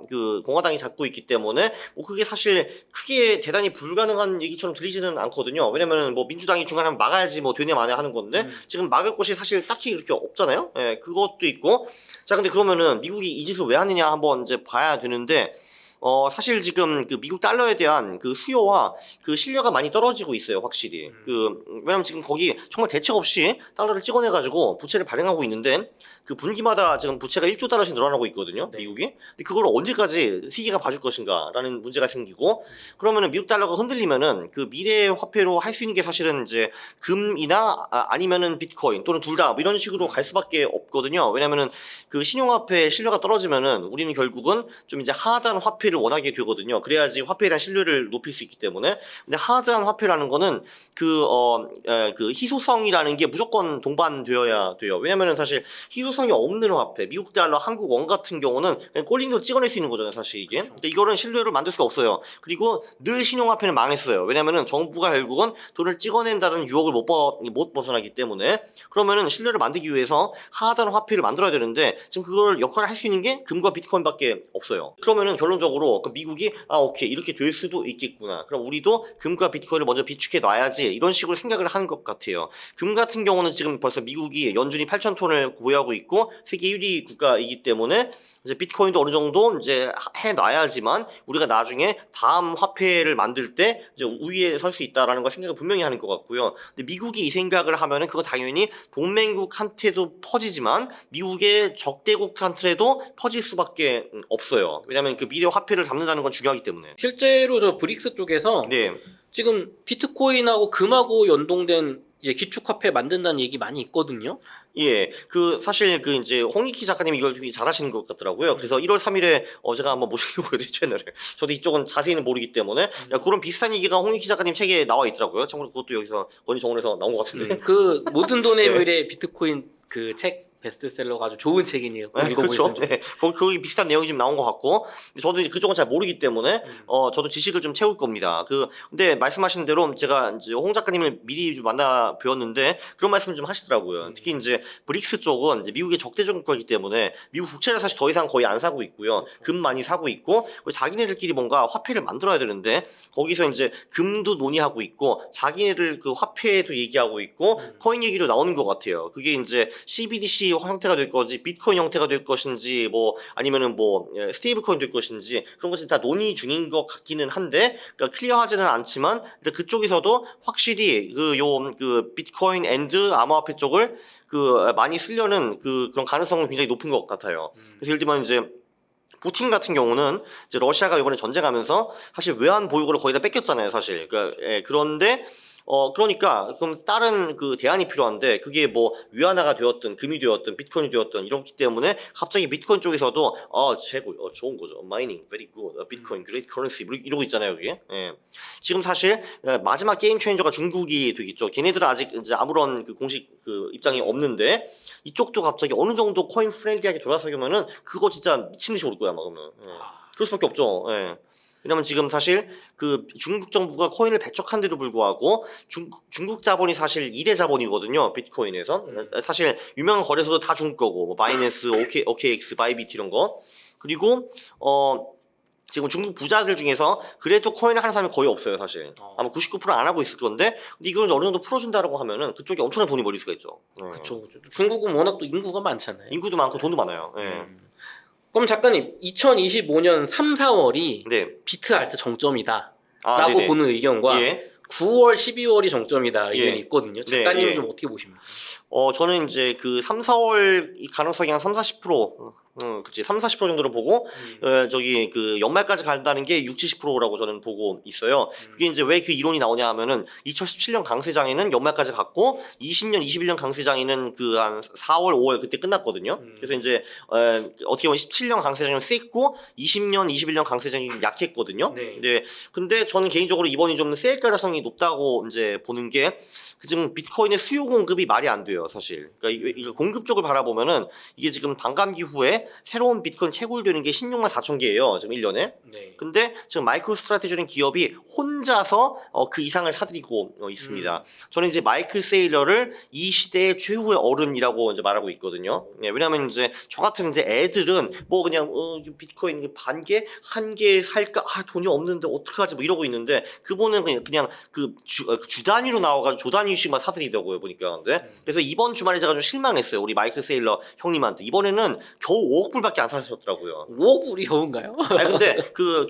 S4: 공화당이 잡고 있기 때문에 뭐 그게 사실 크게 대단히 불가능한 얘기처럼 들리지는 않거든요. 왜냐면 뭐 민주당이 중간에 막아야지 뭐 되냐 마냐 하는 건데 지금 막을 곳이 사실 딱히 그렇게 없잖아요. 예, 그것도 있고. 자, 근데 그러면은 미국이 이 짓을 왜 하느냐 한번 이제 봐야 되는데 사실 지금 미국 달러에 대한 수요와 신뢰가 많이 떨어지고 있어요, 확실히. 왜냐면 지금 거기 정말 대책 없이 달러를 찍어내가지고 부채를 발행하고 있는데 분기마다 지금 부채가 1조 달러씩 늘어나고 있거든요,
S3: 네.
S4: 미국이. 근데 그걸 언제까지 세계가 봐줄 것인가라는 문제가 생기고 그러면은 미국 달러가 흔들리면은 미래 화폐로 할 수 있는 게 사실은 이제 금이나 아니면은 비트코인 또는 둘 다 이런 식으로 갈 수밖에 없거든요. 왜냐면은 신용화폐 신뢰가 떨어지면은 우리는 결국은 좀 이제 하단 화폐를 원하게 되거든요. 그래야지 화폐에 대한 신뢰를 높일 수 있기 때문에. 근데 하드한 화폐라는 거는 희소성이라는 게 무조건 동반되어야 돼요. 왜냐면은 사실 희소성이 없는 화폐, 미국 달러, 한국 원 같은 경우는 그냥 꼴링도 찍어낼 수 있는 거잖아요, 사실 이게.
S3: 그렇죠.
S4: 근데 이거는 신뢰를 만들 수가 없어요. 그리고 늘 신용화폐는 망했어요. 왜냐면은 정부가 결국은 돈을 찍어낸다는 유혹을 못 벗어나기 때문에. 그러면은 신뢰를 만들기 위해서 하드한 화폐를 만들어야 되는데 지금 그걸 역할을 할 수 있는 게 금과 비트코인밖에 없어요. 그러면은 결론적으로 미국이 오케이 이렇게 될 수도 있겠구나. 그럼 우리도 금과 비트코인을 먼저 비축해 놔야지 이런 식으로 생각을 하는 것 같아요. 금 같은 경우는 지금 벌써 미국이 연준이 8,000톤을 보유하고 있고 세계 1위 국가이기 때문에 이제 비트코인도 어느 정도 이제 해 놔야지만 우리가 나중에 다음 화폐를 만들 때 이제 우위에 설 수 있다라는 걸 생각을 분명히 하는 것 같고요. 근데 미국이 이 생각을 하면은 그건 당연히 동맹국한테도 퍼지지만 미국의 적대국한테도 퍼질 수밖에 없어요. 왜냐하면 미래 화폐를 잡는다는 건 중요하기 때문에.
S3: 실제로 저 브릭스 쪽에서
S4: 네.
S3: 지금 비트코인하고 금하고 연동된 이제 기축화폐 만든다는 얘기 많이 있거든요.
S4: 예, 사실 이제 홍익희 작가님이 이걸 되게 잘하시는 것 같더라고요. 그래서 1월 3일에 제가 한번 모시려고 해요, 채널을. 저도 이쪽은 자세히는 모르기 때문에 그런 비슷한 얘기가 홍익희 작가님 책에 나와 있더라고요. 참고로 그것도 여기서 권위 정원에서 나온 것 같은데.
S3: 모든 돈의
S4: 네.
S3: 미래 비트코인 책 베스트셀러가 아주 좋은 책이네요.
S4: 네, 그렇죠. 네. 거기 비슷한 내용이 좀 나온 것 같고, 근데 저도 이제 그쪽은 잘 모르기 때문에 저도 지식을 좀 채울 겁니다. 근데 말씀하신 대로 제가 이제 홍 작가님을 미리 좀 만나 뵈었는데 그런 말씀을 좀 하시더라고요. 특히 이제 브릭스 쪽은 이제 미국의 적대적 국가이기 때문에 미국 국채를 사실 더 이상 거의 안 사고 있고요. 금 많이 사고 있고, 그리고 자기네들끼리 뭔가 화폐를 만들어야 되는데 거기서 이제 금도 논의하고 있고 자기네들 그 화폐도 얘기하고 있고 코인 얘기도 나오는 것 같아요. 그게 이제 CBDC 형태가 될 것인지 비트코인 형태가 될 것인지 뭐 아니면은 뭐 스테이블 코인 될 것인지 그런 것이 다 논의 중인 것 같기는 한데, 그러니까 클리어하지는 않지만 그쪽에서도 확실히 그 비트코인 앤드 암호화폐 쪽을 많이 쓰려는 그런 가능성은 굉장히 높은 것 같아요. 그래서 예를 들면 이제 푸틴 같은 경우는 이제 러시아가 이번에 전쟁하면서 사실 외환 보유고를 거의 다 뺏겼잖아요, 사실. 그런데 그러니까 그럼 다른 대안이 필요한데 그게 뭐 위안화가 되었든 금이 되었든 비트코인이 되었든 이렇기 때문에 갑자기 비트코인 쪽에서도 최고 좋은 거죠. 마이닝 very good. 비트코인 great currency 이러고 있잖아요, 그게. 예. 지금 사실 마지막 게임 체인저가 중국이 되겠죠. 걔네들은 아직 이제 아무런 공식 입장이 없는데 이쪽도 갑자기 어느 정도 코인 프렌들리하게 돌아서려면은 그거 진짜 미친 듯이 오를 거야, 막 그러면. 예. 그럴 수밖에 없죠. 예. 왜냐면 지금 사실 중국 정부가 코인을 배척한데도 불구하고 중국 자본이 사실 2대 자본이거든요, 비트코인에서. 사실 유명한 거래소도 다 중국 거고, 뭐 바이낸스, OKX, 바이비트 이런 거. 그리고 지금 중국 부자들 중에서 그래도 코인을 하는 사람이 거의 없어요, 사실. 아마 99% 안 하고 있을 건데, 근데 이걸 어느 정도 풀어준다라고 하면은 그쪽에 엄청난 돈이 벌릴 수가 있죠.
S3: 그렇죠. 중국은 워낙 또 인구가 많잖아요.
S4: 인구도 많고 돈도 많아요. 예.
S3: 그럼 작가님, 2025년 3, 4월이
S4: 네.
S3: 비트 알트 정점이다
S4: 아,
S3: 라고
S4: 네네.
S3: 보는 의견과
S4: 예.
S3: 9월, 12월이 정점이다 의견이
S4: 예.
S3: 있거든요. 작가님은
S4: 네, 예.
S3: 좀 어떻게 보십니까?
S4: 저는 이제 3, 4월 가능성이 한 3, 40%, 그치, 3, 40% 정도로 보고, 연말까지 간다는 게 6, 70%라고 저는 보고 있어요. 그게 이제 왜 그 이론이 나오냐 하면은 2017년 강세장에는 연말까지 갔고, 20년, 21년 강세장에는 한 4월, 5월 그때 끝났거든요. 그래서 이제, 어떻게 보면 17년 강세장은 셌고, 20년, 21년 강세장이 약했거든요.
S3: 네.
S4: 근데 저는 개인적으로 이번이 좀 세일 가능성이 높다고 이제 보는 게, 지금 비트코인의 수요 공급이 말이 안 돼요, 사실. 그러니까 이거 공급 쪽을 바라보면은 이게 지금 반감기 후에 새로운 비트코인 채굴되는 게 16만 4천 개예요, 지금 1년에.
S3: 네.
S4: 근데 지금 마이크로 스트라테지라는 기업이 혼자서 그 이상을 사들이고 있습니다. 저는 이제 마이클 세일러를 이 시대의 최후의 어른이라고 이제 말하고 있거든요. 네, 왜냐하면 이제 저 같은 이제 애들은 뭐 그냥 비트코인 반 개, 한 개 살까? 돈이 없는데 어떡하지? 뭐 이러고 있는데 그분은 그냥 주 단위로 나와가지고 조 단위씩만 사들이더라고요, 보니까. 근데 그래서 이번 주말에 제가 좀 실망했어요, 우리 마이클 세일러 형님한테. 이번에는 겨우 5억 불밖에 안 사셨더라고요.
S3: 5억 불이 겨운가요?
S4: 아니 근데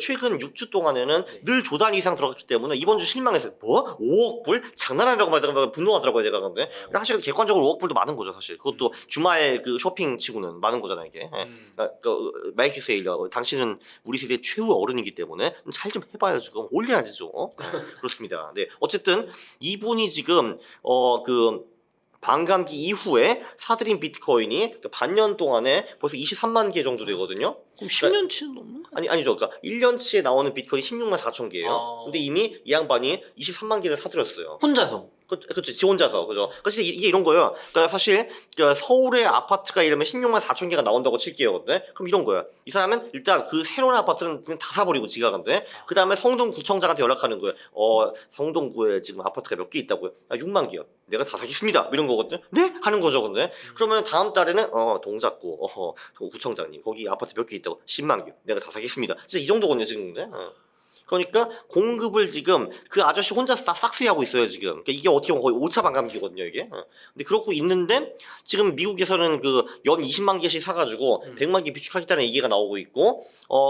S4: 최근 6주 동안에는 늘 조 단위 이상 들어갔기 때문에 이번 주 실망했어요. 뭐? 5억 불? 장난하려고 말하다가 분노하더라고요, 제가. 근데 사실 객관적으로 5억 불도 많은 거죠, 사실. 그것도 주말 쇼핑 치고는 많은 거잖아요, 이게. 마이클 세일러, 당신은 우리 세대 최후 어른이기 때문에 잘 좀 해봐요, 지금. 올려야지 좀. 그렇습니다. 네, 어쨌든 이분이 지금 반감기 이후에 사들인 비트코인이 반년 동안에 벌써 23만 개 정도 되거든요.
S3: 그럼 10년치는 넘는 거
S4: 아니죠. 그러니까 1년치에 나오는 비트코인이 16만 4천 개예요. 근데 이미 이 양반이 23만 개를 사들였어요.
S3: 혼자서.
S4: 그렇지, 지 혼자서. 그죠. 그래서 이게 이런 거예요. 그러니까 사실 서울의 아파트가 이러면 16만 4천 개가 나온다고 칠게요. 근데 그럼 이런 거예요. 이 사람은 일단 그 새로운 아파트는 그냥 다 사버리고 지가. 근데 그 다음에 성동구청장한테 연락하는 거예요. 성동구에 지금 아파트가 몇 개 있다고요? 6만 개요. 내가 다 사겠습니다. 이런 거거든요. 네? 하는 거죠. 근데 그러면 다음 달에는 동작구 구청장님 거기 아파트 몇 개 있다고 10만 개. 내가 다 사겠습니다. 진짜 이 정도거든요, 지금. 근데. 그러니까 공급을 지금 그 아저씨 혼자서 다 싹쓸이하고 있어요, 지금. 그러니까 이게 어떻게 보면 거의 5차 반감기거든요, 이게. 근데 그렇고 있는데 지금 미국에서는 연 20만 개씩 사가지고 100만 개 비축하겠다는 얘기가 나오고 있고,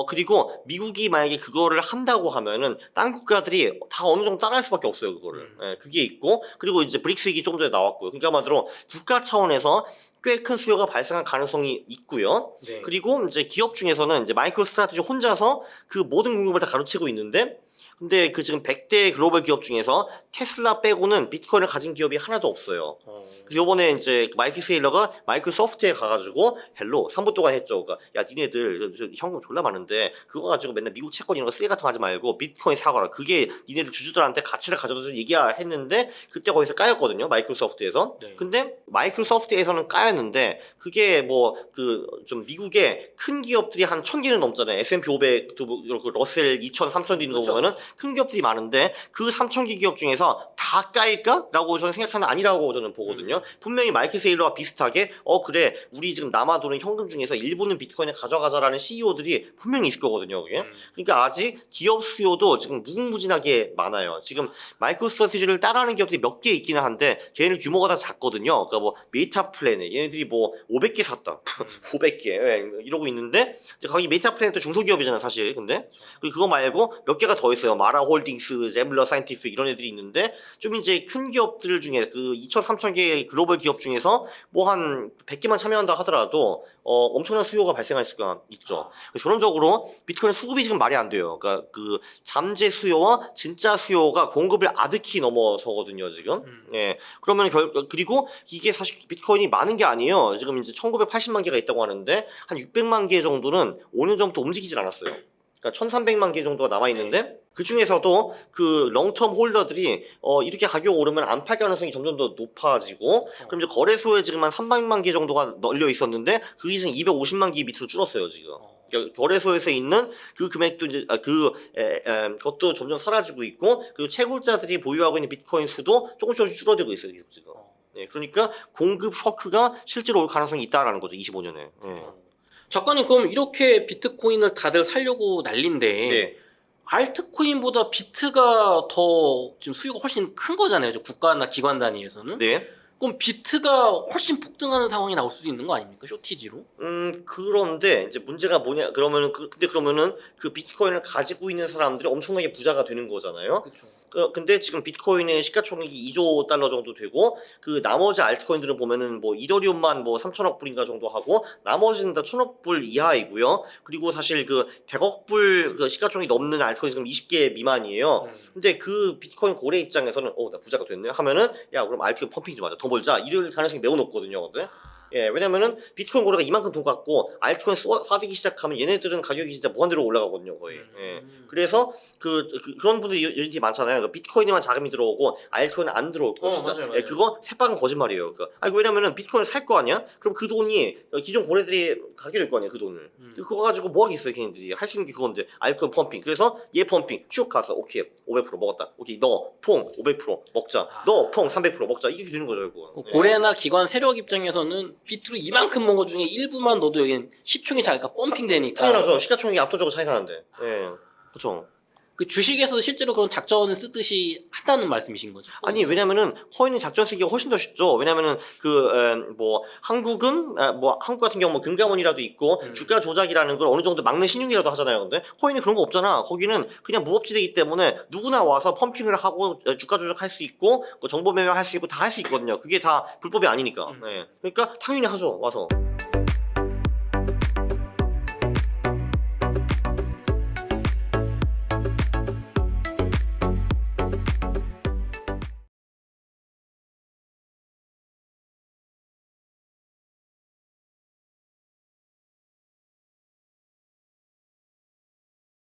S4: 그리고 미국이 만약에 그거를 한다고 하면은 딴 국가들이 다 어느 정도 따라할 수밖에 없어요, 그거를. 그게 있고, 그리고 이제 브릭스 얘기 조금 전에 나왔고요. 그러니까 한마디로 국가 차원에서 꽤 큰 수요가 발생할 가능성이 있고요.
S3: 네.
S4: 그리고 이제 기업 중에서는 이제 마이크로 스트라테지 혼자서 그 모든 공급을 다 가로채고 있는데 근데 그 지금 100대 글로벌 기업 중에서 테슬라 빼고는 비트코인을 가진 기업이 하나도 없어요. 그래서 이번에 이제 마이클 세일러가 마이크로소프트에 가가지고 헬로 3분 동안 했죠. 그러니까 야 니네들 현금 졸라 많은데 그거 가지고 맨날 미국 채권 이런 거 쓰레기 같은 거 하지 말고 비트코인 사거라. 그게 니네들 주주들한테 가치를 가져다 얘기야 했는데 그때 거기서 까였거든요. 마이크로소프트에서.
S3: 네.
S4: 근데 마이크로소프트에서는 까였는데 그게 뭐 그 좀 미국의 큰 기업들이 한 1000개는 넘잖아요. S&P 500도 그 러셀 2000, 3000 있는 거
S3: 그렇죠.
S4: 보면은 큰 기업들이 많은데 그 3000개 기업 중에서 다 까일까? 라고 저는 생각하는 아니라고 저는 보거든요. 분명히 마이클 세일러와 비슷하게 그래 우리 지금 남아도는 현금 중에서 일부는 비트코인을 가져가자라는 CEO들이 분명히 있을 거거든요. 그게. 그러니까 아직 기업 수요도 지금 무궁무진하게 많아요. 지금 마이크로 스트래티지를 따라하는 기업들이 몇 개 있기는 한데 걔네들 규모가 다 작거든요. 그러니까 뭐 메타 플래닛 얘네들이 뭐 500개 샀다. 500개 이러고 있는데 이제 거기 메타 플래닛도 중소기업이잖아요, 사실. 근데 그리고 그거 말고 몇 개가 더 있어요. 마라 홀딩스, 제블러 사이언티픽 이런 애들이 있는데 좀 이제 큰 기업들 중에 그 2,000, 3,000개 글로벌 기업 중에서 뭐 한 100개만 참여한다 하더라도 엄청난 수요가 발생할 수가 있죠. 그래서 결론적으로 비트코인 수급이 지금 말이 안 돼요. 그러니까 그 잠재 수요와 진짜 수요가 공급을 아득히 넘어서거든요, 지금. 예. 그러면 그리고 이게 사실 비트코인이 많은 게 아니에요. 지금 이제 1980만 개가 있다고 하는데 한 600만 개 정도는 5년 전부터 움직이질 않았어요. 그러니까 1300만 개 정도가 남아 있는데 그 중에서도 그 롱텀 홀더들이 이렇게 가격 오르면 안 팔 가능성이 점점 더 높아지고 그럼 이제 거래소에 지금 한 300만 개 정도가 널려 있었는데 그게 지금 250만 개 밑으로 줄었어요, 지금. 그러니까 거래소에서 있는 그 금액도 이제 그것도 점점 사라지고 있고 그리고 채굴자들이 보유하고 있는 비트코인 수도 조금씩 줄어들고 있어요, 계속 지금. 네, 그러니까 공급 쇼크가 실제로 올 가능성이 있다라는 거죠, 25년에. 네.
S3: 작가님 그럼 이렇게 비트코인을 다들 살려고 난린데
S4: 네.
S3: 알트코인보다 비트가 더 지금 수요가 훨씬 큰 거잖아요. 저 국가나 기관 단위에서는.
S4: 네.
S3: 그럼 비트가 훨씬 폭등하는 상황이 나올 수도 있는 거 아닙니까? 쇼티지로?
S4: 그런데 이제 문제가 뭐냐 그러면은 근데 그러면은 그 비트코인을 가지고 있는 사람들이 엄청나게 부자가 되는 거잖아요.
S3: 그렇죠.
S4: 근데 지금 비트코인의 시가총액이 2조 달러 정도 되고 그 나머지 알트코인들은 보면은 뭐 이더리움만 뭐 3천억 불인가 정도 하고 나머지는 다 1,000억 불 이하이고요. 그리고 사실 그 100억 불 그 시가총액이 넘는 알트코인 지금 20개 미만이에요. 근데 그 비트코인 고래 입장에서는 나 부자가 됐네 하면은 야 그럼 알트코인 펌핑 좀 하자 더 벌자 이럴 가능성이 매우 높거든요. 근데 예, 왜냐면은 비트코인 고래가 이만큼 돈 갖고 알트코인 쏴대기 시작하면 얘네들은 가격이 진짜 무한대로 올라가거든요, 거의. 예. 그래서 그런 분들이 요즘 많잖아요. 그러니까 비트코인에만 자금이 들어오고 알트코인은 안 들어올 것이다.
S3: 맞아요,
S4: 예,
S3: 맞아요.
S4: 그거 새빨간 거짓말이에요. 아니 왜냐면은 비트코인을 살 거 아니야? 그럼 그 돈이 기존 고래들이 가게 될 거 아니야, 그 돈을. 그거 가지고 뭐 하겠어요, 걔네들이. 할 수 있는 게 그건데 알트코인 펌핑. 그래서 얘 펌핑 쭉 가서 오케이 500% 먹었다. 오케이 너 퐁 500% 먹자. 너 퐁 300% 먹자. 이게 되는 거죠, 그거. 예.
S3: 고래나 기관 세력 입장에서는 비트로 이만큼 먹은 거 중에 일부만 넣어도 여기는 시총이 작으니까 펌핑되니까.
S4: 당연하죠. 시가총액이 압도적으로 차이가 나는데. 예. 그렇죠.
S3: 그 주식에서도 실제로 그런 작전을 쓰듯이 한다는 말씀이신 거죠?
S4: 아니 왜냐면은 코인은 작전 쓰기가 훨씬 더 쉽죠. 왜냐면은 뭐 한국은 뭐 한국 같은 경우 뭐 금감원이라도 있고 주가 조작이라는 걸 어느 정도 막는 신용이라도 하잖아요. 근데 코인이 그런 거 없잖아. 거기는 그냥 무법지대이기 때문에 누구나 와서 펌핑을 하고 주가 조작할 수 있고 뭐 정보 매매할 수 있고 다 할 수 있거든요. 그게 다 불법이 아니니까. 네. 그러니까 당연히 하죠. 와서.